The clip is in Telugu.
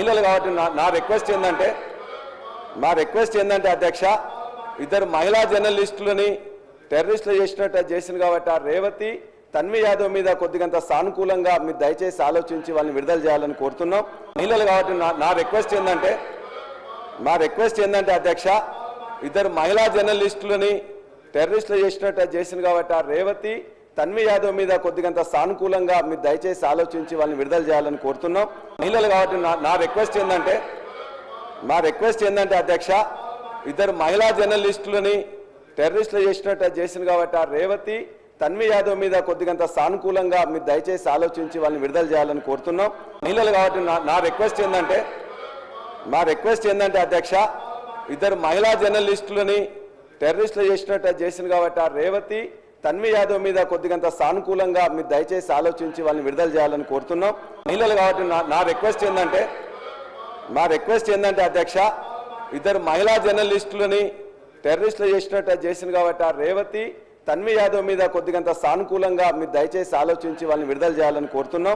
మహిళలు కాబట్టి నా రిక్వెస్ట్ ఏంటంటే అధ్యక్ష ఇద్దరు మహిళా జర్నలిస్టులని టెర్రరిస్టులు చేసింది కాబట్టి ఆ రేవతి తన్వి యాదవ్ మీద కొద్దిగంత సానుకూలంగా మీరు దయచేసి ఆలోచించి వాళ్ళని విడుదల చేయాలని కోరుతున్నాం. మహిళలు కాబట్టి నా రిక్వెస్ట్ ఏంటంటే అధ్యక్ష ఇద్దరు మహిళా జర్నలిస్టులని టెర్రరిస్టులు చేసింది కాబట్టి ఆ రేవతి తన్వి యాదవ్ మీద కొద్దిగంత సానుకూలంగా మీరు దయచేసి ఆలోచించి వాళ్ళని విడుదల చేయాలని కోరుతున్నాం. మహిళలు కాబట్టి నా రిక్వెస్ట్ ఏంటంటే అధ్యక్ష ఇద్దరు మహిళా జర్నలిస్టులని టెర్రరిస్టులు చేసింది కాబట్టి ఆ రేవతి తన్వి యాదవ్ మీద కొద్దిగంత సానుకూలంగా మీరు దయచేసి ఆలోచించి వాళ్ళని విడుదల చేయాలని కోరుతున్నాం. మహిళలు కాబట్టి నా రిక్వెస్ట్ ఏంటంటే అధ్యక్ష ఇద్దరు మహిళా జర్నలిస్టులని టెర్రరిస్టులు చేసింది కాబట్టి ఆ రేవతి తన్వి యాదవ్ మీద కొద్దిగంత సానుకూలంగా మీరు దయచేసి ఆలోచించి వాళ్ళని విడుదల చేయాలని కోరుతున్నాం. మహిళలు కాబట్టి నా రిక్వెస్ట్ ఏంటంటే అధ్యక్ష ఇద్దరు మహిళా జర్నలిస్టులని టెర్రరిస్టులు చేసింది కాబట్టి ఆ రేవతి తన్వి యాదవ్ మీద కొద్దిగంత సానుకూలంగా మీరు దయచేసి ఆలోచించి వాళ్ళని విడుదల చేయాలని కోరుతున్నాం.